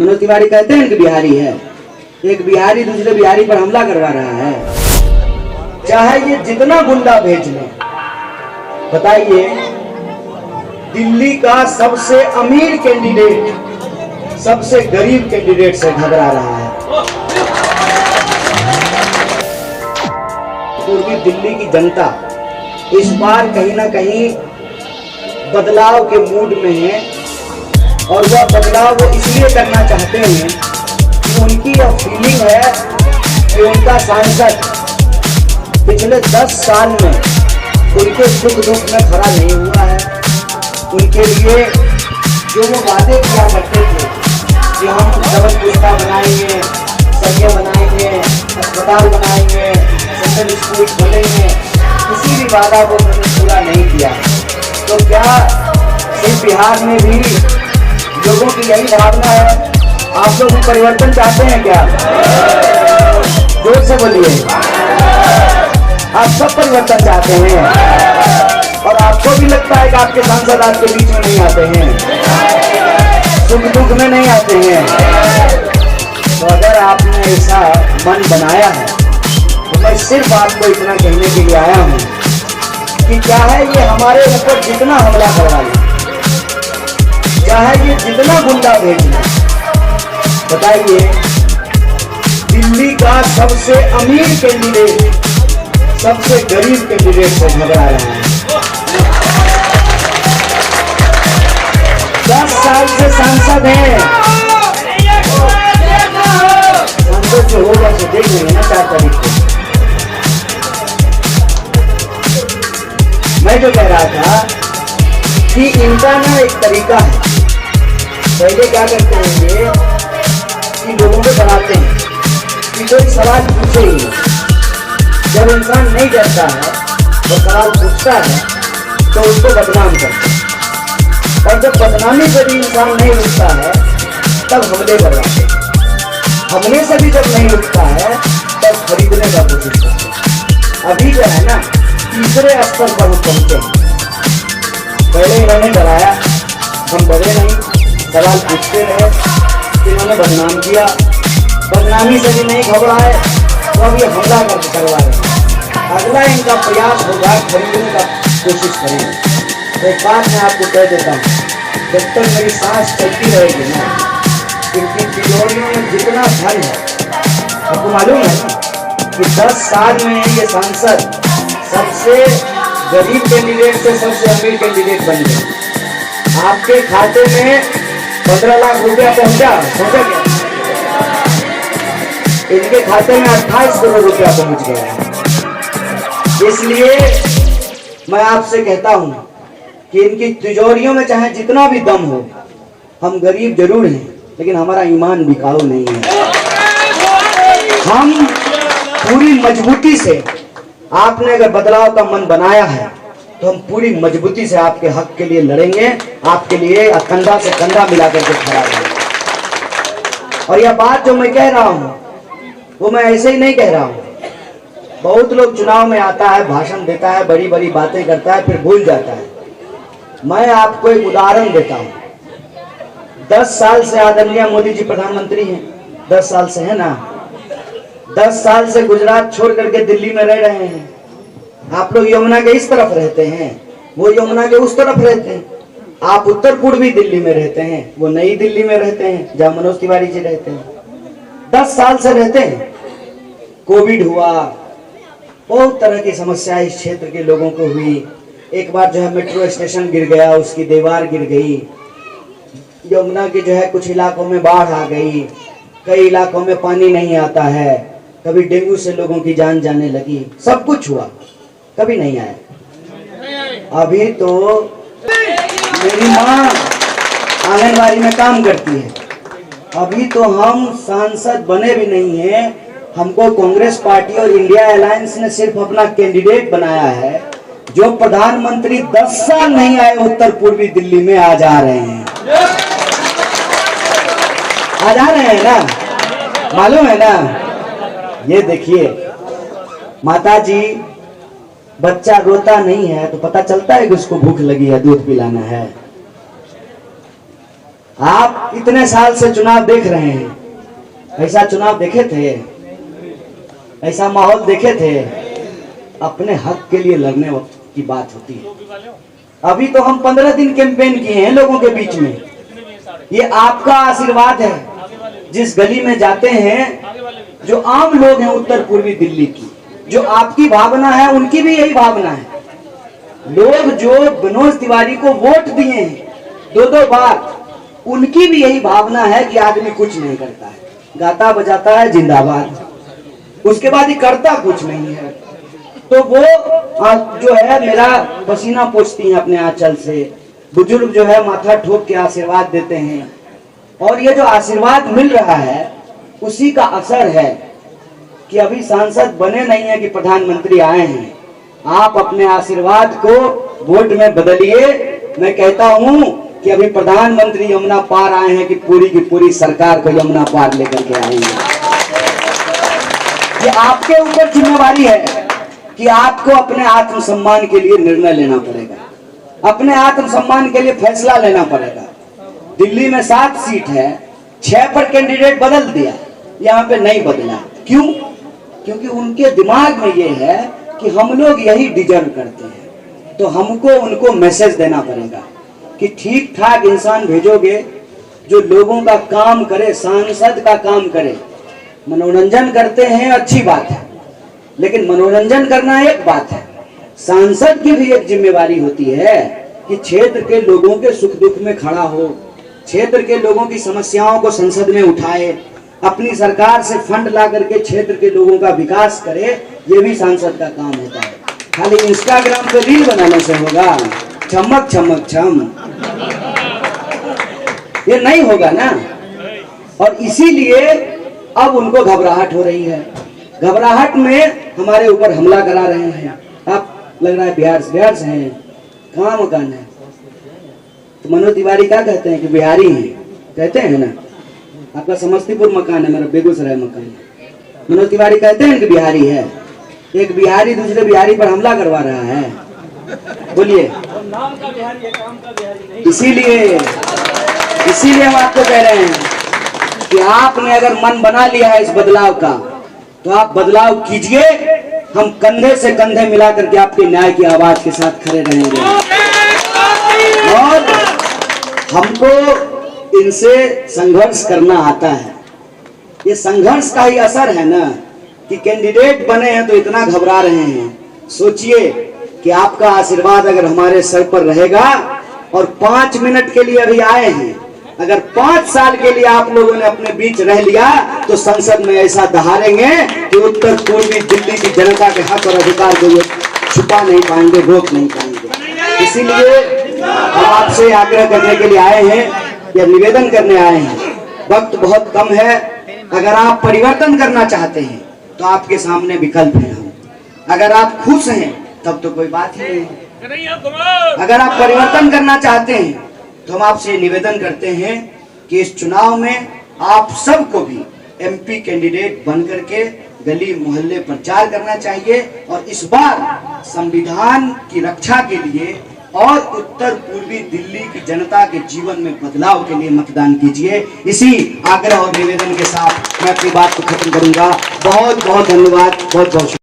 मनोज तिवारी कहते हैं कि बिहारी है, एक बिहारी दूसरे बिहारी पर हमला करवा रहा है। चाहे ये जितना गुंडा भेज ले, बताइए दिल्ली का सबसे अमीर कैंडिडेट सबसे गरीब कैंडिडेट से घबरा रहा है। पूर्वी दिल्ली की जनता इस बार कहीं ना कहीं बदलाव के मूड में है, और वह बदलाव वो इसलिए करना चाहते हैं कि उनकी यह फीलिंग है कि उनका सांसद पिछले 10 साल में उनके सुख दुख में खड़ा नहीं हुआ है। उनके लिए जो वो वादे किया करते थे कि हम डबल पुष्पा बनाएंगे, सड़कें बनाएंगे, अस्पताल बनाएंगे, सेंट्रल स्कूल खोलेंगे, किसी भी वादा को उन्होंने पूरा नहीं किया। तो क्या सिर्फ बिहार में भी लोगों की यही भावना है? आप लोग भी परिवर्तन चाहते हैं क्या? जोर से बोलिए, आप सब परिवर्तन चाहते हैं। और आपको भी लगता है कि आपके सांसद आपके बीच में नहीं आते हैं, सुख दुख में नहीं आते हैं। तो अगर आपने ऐसा मन बनाया है तो मैं सिर्फ आपको इतना कहने के लिए आया हूं कि चाहे ये हमारे ऊपर जितना हमला करवा ले, चाहे ये जितना गुंडा भेज ले, बताइए दिल्ली का सबसे अमीर कैंडिडेट सबसे गरीब कैंडिडेट से घबरा रहा है। 10 साल से सांसद है, सांसद जो होगा तो देख लेंगे ना 4 तारीख को। मैं जो कह रहा था कि इनका ना एक तरीका है, पहले क्या करते हैं ये कि लोगों को डराते हैं कि कोई सवाल पूछे ही नहीं। जब इंसान नहीं डरता है वो सवाल पूछता है तो उसको बदनाम करते हैं, और जब बदनामी से भी इंसान नहीं रुकता है तब हमले करवाते हैं। हमले से भी जब नहीं रुकता है तब खरीदने का कोशिश करते हैं। अभी जो है ना तीसरे स्तर पर हम पहुंचे हैं। पहले इन्होंने डराया, हम डरे नहीं, सवाल पूछते रहे, इन्होंने बदनाम किया, बदनामी से भी नहीं घबराए तो अब ये हमला करके करवा रहे हैं। अगला इनका प्रयास होगा खरीदने का कोशिश करेंगे। तो एक बात मैं आपको कह देता हूँ, जब तक मेरी सांस चलती रहेगी ना, इनकी तिजोरियों में जितना धन है, आपको मालूम है ना कि 10 साल में ये सांसद सबसे गरीब कैंडिडेट से सबसे अमीर कैंडिडेट बन गए। आपके खाते में 15 लाख रुपया पहुंचा क्या? इनके खाते में 28 करोड़ रुपया पहुंच गया। इसलिए मैं आपसे कहता हूं कि इनकी तिजोरियों में चाहे जितना भी दम हो, हम गरीब जरूर हैं लेकिन हमारा ईमान बिकाऊ नहीं है। हम पूरी मजबूती से, आपने अगर बदलाव का मन बनाया है तो हम पूरी मजबूती से आपके हक के लिए लड़ेंगे, आपके लिए कंधा से कंधा मिलाकर के खड़ा रहेंगे। और यह बात जो मैं कह रहा हूं वो मैं ऐसे ही नहीं कह रहा हूं। बहुत लोग चुनाव में आता है, भाषण देता है, बड़ी बड़ी बातें करता है, फिर भूल जाता है। मैं आपको एक उदाहरण देता हूं। 10 साल से आदरणीय मोदी जी प्रधानमंत्री हैं, 10 साल से है ना, 10 साल से गुजरात छोड़ करके दिल्ली में रह रहे हैं। आप लोग यमुना के इस तरफ रहते हैं, वो यमुना के उस तरफ रहते हैं। आप उत्तर पूर्वी दिल्ली में रहते हैं, वो नई दिल्ली में रहते हैं जहां मनोज तिवारी जी रहते हैं। 10 साल से रहते हैं। कोविड हुआ, बहुत तरह की समस्याएं इस क्षेत्र के लोगों को हुई। एक बार जो है मेट्रो स्टेशन गिर गया, उसकी दीवार गिर गई। यमुना के जो है कुछ इलाकों में बाढ़ आ गई, कई इलाकों में पानी नहीं आता है, कभी डेंगू से लोगों की जान जाने लगी। सब कुछ हुआ, कभी नहीं आया। अभी तो मेरी माँ आंगनबाड़ी में काम करती है, अभी तो हम सांसद बने भी नहीं हैं। हमको कांग्रेस पार्टी और इंडिया अलायंस ने सिर्फ अपना कैंडिडेट बनाया है। जो प्रधानमंत्री 10 साल नहीं आए उत्तर पूर्वी दिल्ली में, आ जा रहे हैं, आ जा रहे हैं ना, मालूम है ना। ये देखिए माता जी, बच्चा रोता नहीं है तो पता चलता है कि उसको भूख लगी है, दूध पिलाना है। आप इतने साल से चुनाव देख रहे हैं, ऐसा चुनाव देखे थे, ऐसा माहौल देखे थे? अपने हक के लिए लड़ने की बात होती है। अभी तो हम 15 दिन कैंपेन किए हैं लोगों के बीच में। ये आपका आशीर्वाद है। जिस गली में जाते हैं, जो आम लोग हैं उत्तर पूर्वी दिल्ली की, जो आपकी भावना है उनकी भी यही भावना है। लोग जो मनोज तिवारी को वोट दिए हैं 2-2 बार, उनकी भी यही भावना है कि आदमी कुछ नहीं करता है, गाता बजाता है जिंदाबाद, उसके बाद ही करता कुछ नहीं है। तो वो जो है मेरा पसीना पोंछती हैं अपने आंचल से। बुजुर्ग जो है माथा ठोक के आशीर्वाद देते हैं, और ये जो आशीर्वाद मिल रहा है उसी का असर है कि अभी सांसद बने नहीं है कि प्रधानमंत्री आए हैं। आप अपने आशीर्वाद को वोट में बदलिए। मैं कहता हूं कि अभी प्रधानमंत्री यमुना पार आए हैं कि पूरी की पूरी सरकार को यमुना पार लेकर के आएंगे। ये आपके ऊपर जिम्मेवारी है कि आपको अपने आत्मसम्मान के लिए निर्णय लेना पड़ेगा, अपने आत्मसम्मान के लिए फैसला लेना पड़ेगा। दिल्ली में 7 सीट है, 6 पर कैंडिडेट बदल दिया, यहाँ पे नहीं बदला। क्यों? क्योंकि उनके दिमाग में ये है कि हम लोग यही डिजर्व करते हैं। तो हमको उनको मैसेज देना पड़ेगा कि ठीक ठाक इंसान भेजोगे जो लोगों का काम करे, सांसद का काम करे। मनोरंजन करते हैं, अच्छी बात है, लेकिन मनोरंजन करना एक बात है, सांसद की भी एक जिम्मेवारी होती है कि क्षेत्र के लोगों के सुख दुख में खड़ा हो, क्षेत्र के लोगों की समस्याओं को संसद में उठाए, अपनी सरकार से फंड ला करके क्षेत्र के लोगों का विकास करे। ये भी सांसद का काम होता है। खाली इंस्टाग्राम पे रील बनाने से होगा? चमक चमक चम, ये नहीं होगा ना। और इसीलिए अब उनको घबराहट हो रही है। घबराहट में हमारे ऊपर हमला करा रहे हैं। आप लग रहा है बिहार से हैं, कहाँ मकान है? तो मनोज तिवारी क्या कहते हैं कि बिहारी हैं, कहते हैं ना। आपका समस्तीपुर मकान है, मेरा बेगूसराय मकान है। मनोज तिवारी कहते हैं कि बिहारी है। एक बिहारी दूसरे बिहारी पर हमला करवा रहा है, बोलिए। नाम का बिहारी है, काम का बिहारी नहीं। इसीलिए हम आपको कह रहे हैं कि आपने अगर मन बना लिया है इस बदलाव का, तो आप बदलाव कीजिए। हम कंधे से कंधे मिला करके आपके न्याय की आवाज के साथ खड़े रहेंगे। और हमको इनसे संघर्ष करना आता है। ये संघर्ष का ही असर है ना कि कैंडिडेट बने हैं तो इतना घबरा रहे हैं। सोचिए कि आपका आशीर्वाद अगर हमारे सर पर रहेगा और 5 मिनट के लिए अभी आए हैं, अगर 5 साल के लिए आप लोगों ने अपने बीच रह लिया तो संसद में ऐसा दहाड़ेंगे कि उत्तर पूर्वी दिल्ली की जनता के हक और अधिकार को ये छुपा नहीं पाएंगे, रोक नहीं पाएंगे। इसीलिए हम आपसे आग्रह करने के लिए आए हैं या निवेदन करने आए हैं। वक्त बहुत कम है। अगर आप परिवर्तन करना चाहते हैं तो आपके सामने विकल्प है। अगर आप खुश हैं तब तो कोई बात ही नहीं है। अगर आप परिवर्तन करना चाहते हैं तो हम आपसे निवेदन करते हैं कि इस चुनाव में आप सबको भी एमपी कैंडिडेट बनकर के गली मोहल्ले प्रचार करना चाहिए और इस बार संविधान की रक्षा के लिए और उत्तर पूर्वी दिल्ली की जनता के जीवन में बदलाव के लिए मतदान कीजिए। इसी आग्रह और निवेदन के साथ मैं अपनी बात को खत्म करूंगा। बहुत बहुत धन्यवाद, बहुत बहुत